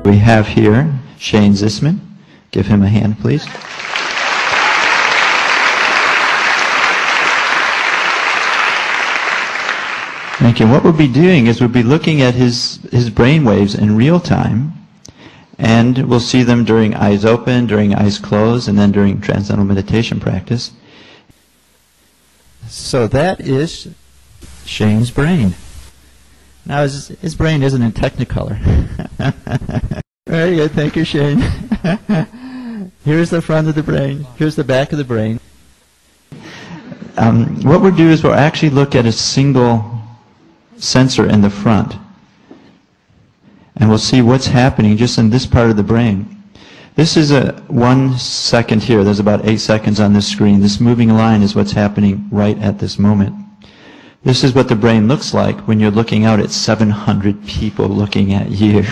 We have here Shane Zisman. Give him a hand, please. Thank you. What we'll be doing is we'll be looking at his brain waves in real time, and we'll see them during eyes open, during eyes closed, and then during transcendental meditation practice. So that is Shane's brain. Now his brain isn't in Technicolor. Very good. Thank you, Shane. Here's the front of the brain. Here's the back of the brain. What we'll do is we'll actually look at a single sensor in the front, and we'll see what's happening just in this part of the brain. This is 1 second here. There's about 8 seconds on this screen. This moving line is what's happening right at this moment. This is what the brain looks like when you're looking out at 700 people looking at you.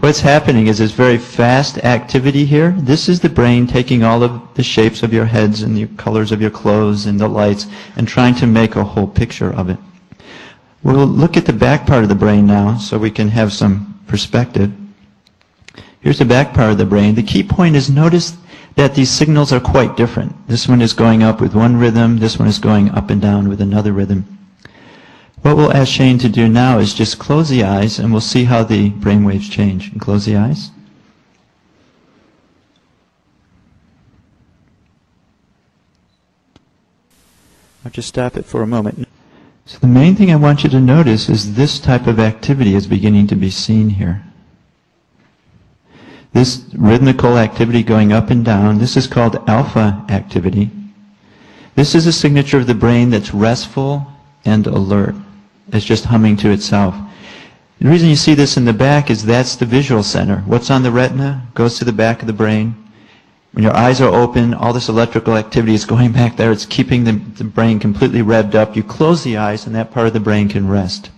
What's happening is this very fast activity here. This is the brain taking all of the shapes of your heads and the colors of your clothes and the lights and trying to make a whole picture of it. We'll look at the back part of the brain now so we can have some perspective. Here's the back part of the brain. The key point is notice that these signals are quite different. This one is going up with one rhythm. This one is going up and down with another rhythm. What we'll ask Shane to do now is just close the eyes, and we'll see how the brain waves change. And close the eyes. I'll just stop it for a moment. So the main thing I want you to notice is this type of activity is beginning to be seen here. This rhythmical activity going up and down, this is called alpha activity. This is a signature of the brain that's restful and alert. It's just humming to itself. The reason you see this in the back is that's the visual center. What's on the retina goes to the back of the brain. When your eyes are open, all this electrical activity is going back there. It's keeping the brain completely revved up. You close the eyes and that part of the brain can rest.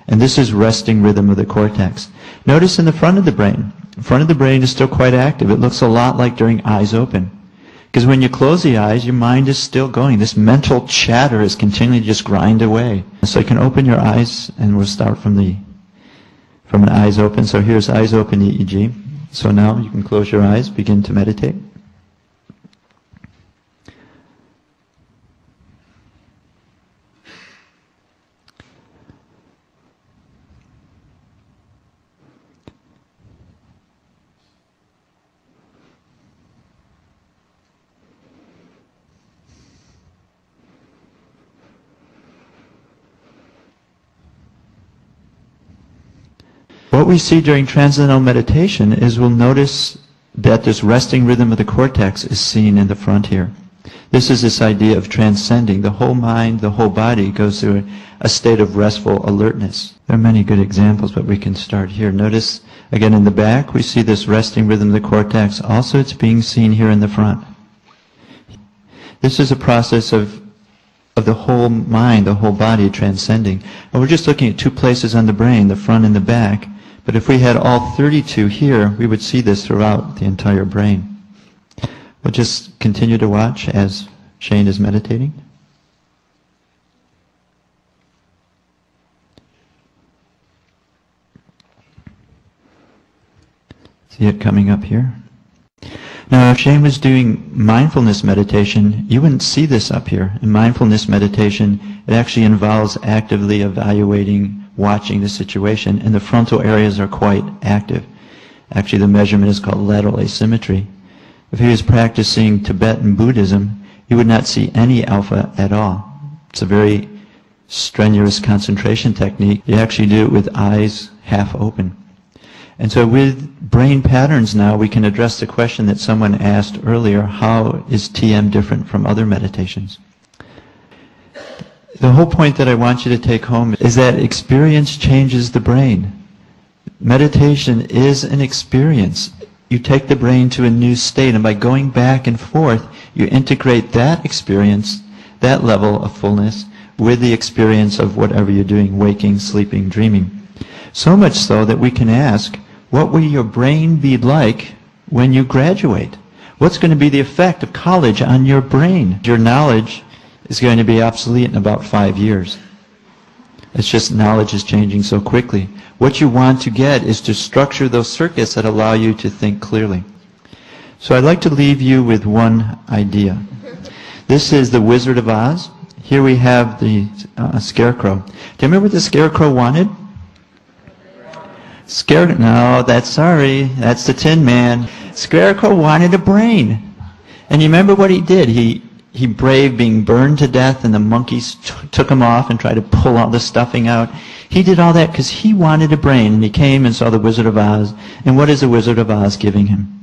And this is resting rhythm of the cortex. Notice in the front of the brain. The front of the brain is still quite active. It looks a lot like during eyes open. Because when you close the eyes, your mind is still going. This mental chatter is continually just grind away. So you can open your eyes, and we'll start from an eyes open. So here's eyes open EEG. So now you can close your eyes, begin to meditate. What we see during transcendental meditation is we'll notice that this resting rhythm of the cortex is seen in the front here. This is this idea of transcending. The whole mind, the whole body goes through a state of restful alertness. There are many good examples, but we can start here. Notice, again, in the back, we see this resting rhythm of the cortex. Also, it's being seen here in the front. This is a process of the whole mind, the whole body transcending. And we're just looking at 2 places on the brain, the front and the back. But if we had all 32 here, we would see this throughout the entire brain. We'll just continue to watch as Shane is meditating. See it coming up here? Now, if Shane was doing mindfulness meditation, you wouldn't see this up here. In mindfulness meditation, it actually involves actively evaluating, watching the situation, and the frontal areas are quite active. Actually, the measurement is called lateral asymmetry. If he was practicing Tibetan Buddhism, you would not see any alpha at all. It's a very strenuous concentration technique. You actually do it with eyes half open. And so with brain patterns now, we can address the question that someone asked earlier, how is TM different from other meditations? The whole point that I want you to take home is that experience changes the brain. Meditation is an experience. You take the brain to a new state, and by going back and forth, you integrate that experience, that level of fullness, with the experience of whatever you're doing, waking, sleeping, dreaming. So much so that we can ask, what will your brain be like when you graduate? What's going to be the effect of college on your brain? Your knowledge is going to be obsolete in about 5 years. It's just knowledge is changing so quickly. What you want to get is to structure those circuits that allow you to think clearly. So I'd like to leave you with one idea. This is the Wizard of Oz. Here we have the Scarecrow. Do you remember what the Scarecrow wanted? No, that's the Tin Man. Scarecrow wanted a brain. And you remember what he did? He braved being burned to death, and the monkeys took him off and tried to pull all the stuffing out. He did all that because he wanted a brain, and he came and saw the Wizard of Oz. And what is the Wizard of Oz giving him?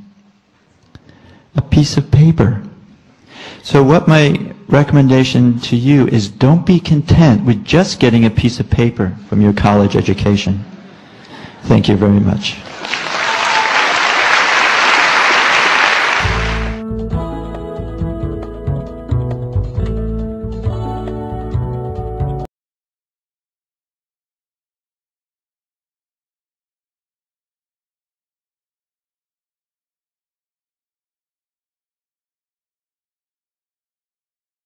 A piece of paper. So what my recommendation to you is, don't be content with just getting a piece of paper from your college education. Thank you very much.